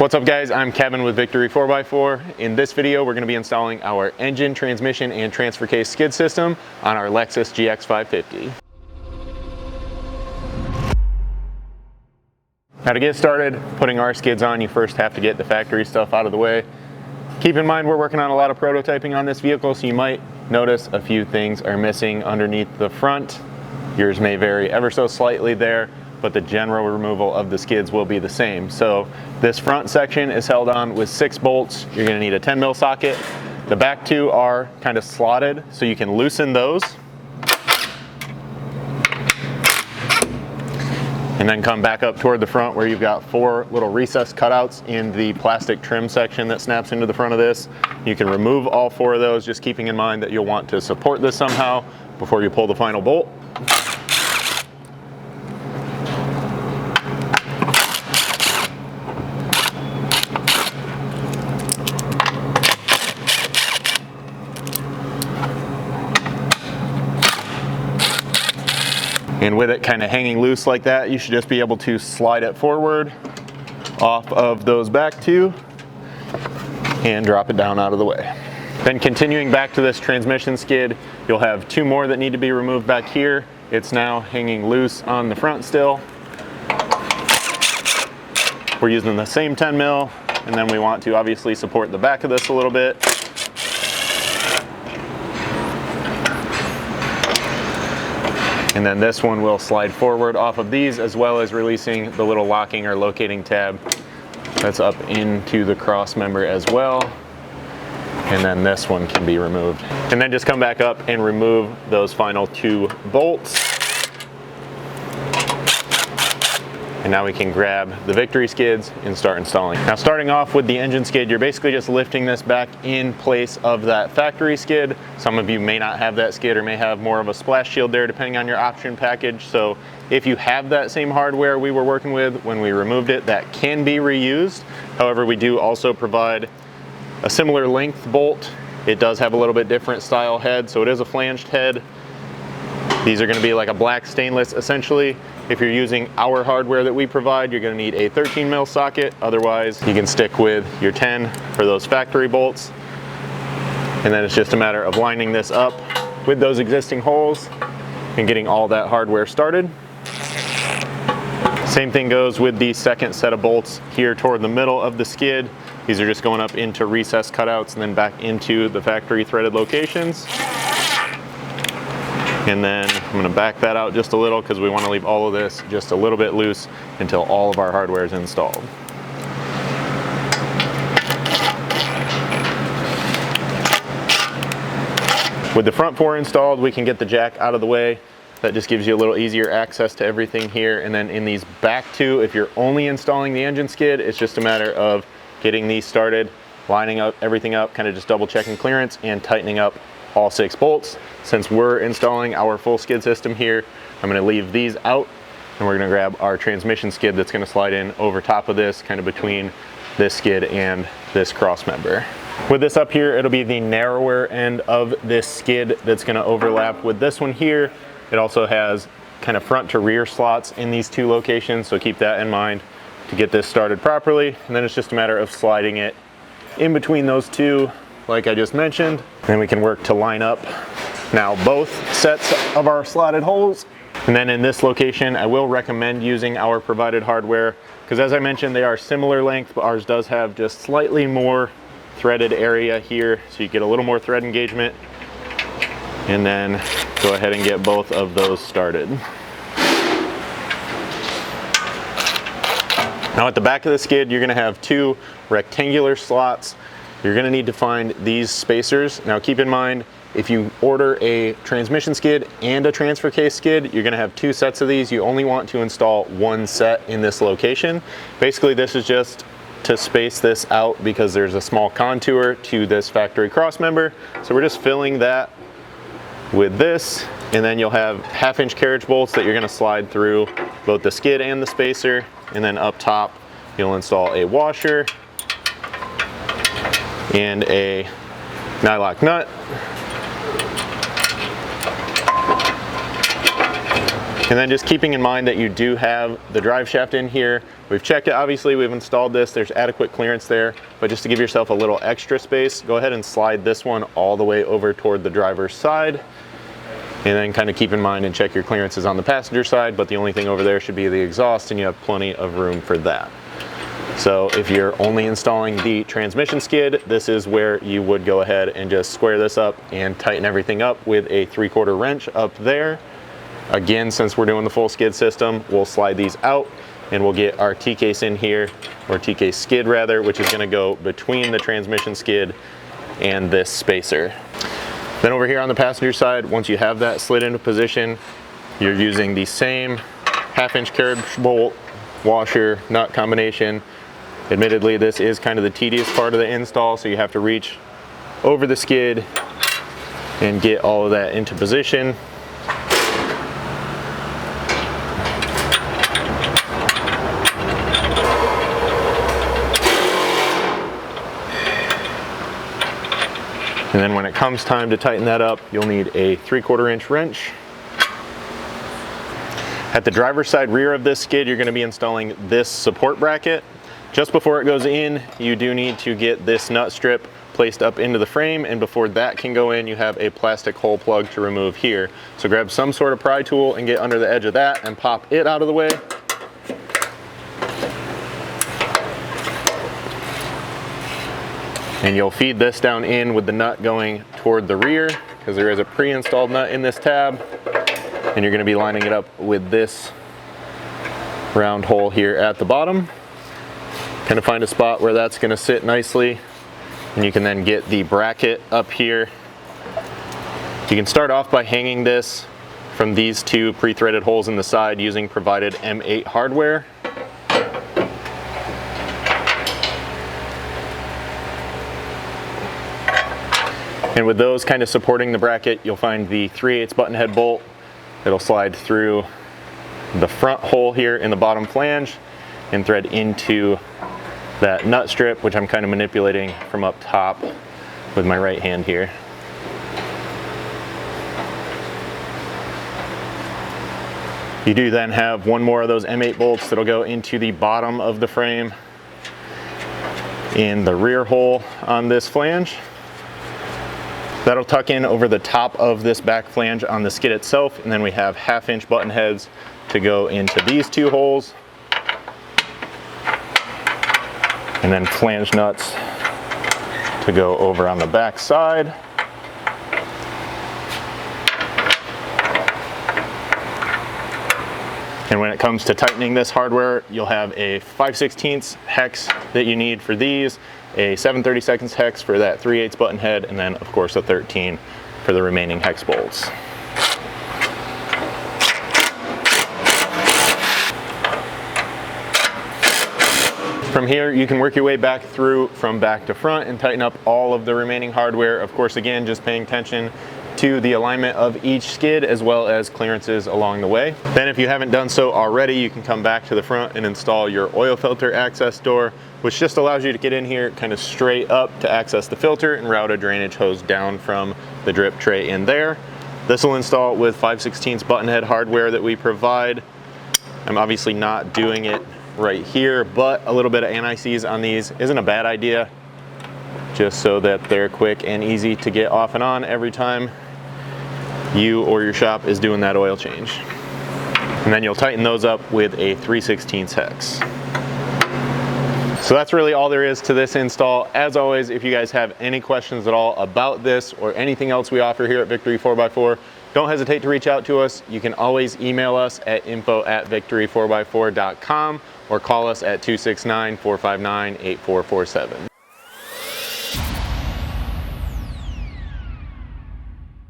What's up guys, I'm Kevin with Victory 4x4. In this video we're going to be installing our engine, transmission, and transfer case skid system on our Lexus GX 550. Now to get started putting our skids on, you first have to get the factory stuff out of the way. Keep in mind we're working on a lot of prototyping on this vehicle, so you might notice a few things are missing underneath the front. Yours may vary ever so slightly there, but the general removal of the skids will be the same. So this front section is held on with 6 bolts. You're going to need a 10 mil socket. The back two are kind of slotted, so you can loosen those. And then come back up toward the front where you've got 4 little recessed cutouts in the plastic trim section that snaps into the front of this. You can remove all 4 of those, just keeping in mind that you'll want to support this somehow before you pull the final bolt. And with it kind of hanging loose like that, you should just be able to slide it forward off of those back two and drop it down out of the way. Then continuing back to this transmission skid, you'll have 2 more that need to be removed back here. It's now hanging loose on the front still. We're using the same 10 mil, and then we want to obviously support the back of this a little bit. And then this one will slide forward off of these, as well as releasing the little locking or locating tab that's up into the cross member as well. And then this one can be removed. And then just come back up and remove those final 2 bolts. And now we can grab the Victory skids and start installing. Now starting off with the engine skid, you're basically just lifting this back in place of that factory skid. Some of you may not have that skid or may have more of a splash shield there depending on your option package. So if you have that same hardware we were working with when we removed it, that can be reused. However, we do also provide a similar length bolt. It does have a little bit different style head, so it is a flanged head. These are going to be like a black stainless essentially. If you're using our hardware that we provide, you're going to need a 13 mil socket. Otherwise, you can stick with your 10 for those factory bolts. And then it's just a matter of lining this up with those existing holes and getting all that hardware started. Same thing goes with the second set of bolts here toward the middle of the skid. These are just going up into recessed cutouts and then back into the factory threaded locations. And then I'm going to back that out just a little because we want to leave all of this just a little bit loose until all of our hardware is installed. With the front 4 installed, we can get the jack out of the way. That just gives you a little easier access to everything here. And then in these back 2, if you're only installing the engine skid, it's just a matter of getting these started, lining up everything up, kind of just double checking clearance and tightening up all 6 bolts. Since we're installing our full skid system here, I'm going to leave these out and we're going to grab our transmission skid that's going to slide in over top of this, kind of between this skid and this cross member. With this up here, it'll be the narrower end of this skid that's going to overlap with this one here. It also has kind of front to rear slots in these 2 locations, so keep that in mind to get this started properly. And then it's just a matter of sliding it in between those 2 like I just mentioned. Then we can work to line up now both sets of our slotted holes. And then in this location, I will recommend using our provided hardware because as I mentioned, they are similar length, but ours does have just slightly more threaded area here, so you get a little more thread engagement. And then go ahead and get both of those started. Now at the back of the skid, you're going to have 2 rectangular slots. You're going to need to find these spacers. Now keep in mind, if you order a transmission skid and a transfer case skid, you're going to have 2 sets of these. You only want to install 1 set in this location. Basically, this is just to space this out because there's a small contour to this factory cross member. So we're just filling that with this, and then you'll have 1/2-inch carriage bolts that you're going to slide through both the skid and the spacer. And then up top, you'll install a washer and a nylock nut. And then just keeping in mind that you do have the drive shaft in here. We've checked it, obviously we've installed this, there's adequate clearance there, but just to give yourself a little extra space, go ahead and slide this one all the way over toward the driver's side. And then kind of keep in mind and check your clearances on the passenger side, but the only thing over there should be the exhaust, and you have plenty of room for that. So if you're only installing the transmission skid, this is where you would go ahead and just square this up and tighten everything up with a 3/4 wrench up there. Again, since we're doing the full skid system, we'll slide these out and we'll get our T-case in here, or T-case skid rather, which is gonna go between the transmission skid and this spacer. Then over here on the passenger side, once you have that slid into position, you're using the same 1/2" carriage bolt, washer, nut combination. Admittedly, this is kind of the tedious part of the install, so you have to reach over the skid and get all of that into position. And then when it comes time to tighten that up, you'll need a 3/4 inch wrench. At the driver's side rear of this skid, you're gonna be installing this support bracket. Just before it goes in, you do need to get this nut strip placed up into the frame, and before that can go in, you have a plastic hole plug to remove here. So grab some sort of pry tool and get under the edge of that and pop it out of the way. And you'll feed this down in with the nut going toward the rear, because there is a pre-installed nut in this tab, and you're going to be lining it up with this round hole here at the bottom. Kind of find a spot where that's going to sit nicely, and you can then get the bracket up here. You can start off by hanging this from these two pre-threaded holes in the side using provided M8 hardware. And with those kind of supporting the bracket, you'll find the 3/8 button head bolt. It'll slide through the front hole here in the bottom flange and thread into that nut strip, which I'm kind of manipulating from up top with my right hand here. You do then have one more of those M8 bolts that'll go into the bottom of the frame in the rear hole on this flange. That'll tuck in over the top of this back flange on the skid itself, and then we have 1/2" button heads to go into these two holes, and then flange nuts to go over on the back side. And when it comes to tightening this hardware, you'll have a 5/16 hex that you need for these, a 7/32 hex for that 3/8 button head, and then of course a 13 for the remaining hex bolts. From here, you can work your way back through from back to front and tighten up all of the remaining hardware. Of course, again, just paying attention to the alignment of each skid as well as clearances along the way. Then if you haven't done so already, you can come back to the front and install your oil filter access door, which just allows you to get in here kind of straight up to access the filter and route a drainage hose down from the drip tray in there. This will install with 5/16 button head hardware that we provide. I'm obviously not doing it right here, but a little bit of anti-seize on these isn't a bad idea, just so that they're quick and easy to get off and on every time you or your shop is doing that oil change. And then you'll tighten those up with a 3/16 hex. So that's really all there is to this install. As always, if you guys have any questions at all about this or anything else we offer here at Victory 4x4, don't hesitate to reach out to us. You can always email us at info@victory4x4.com or call us at 269-459-8447.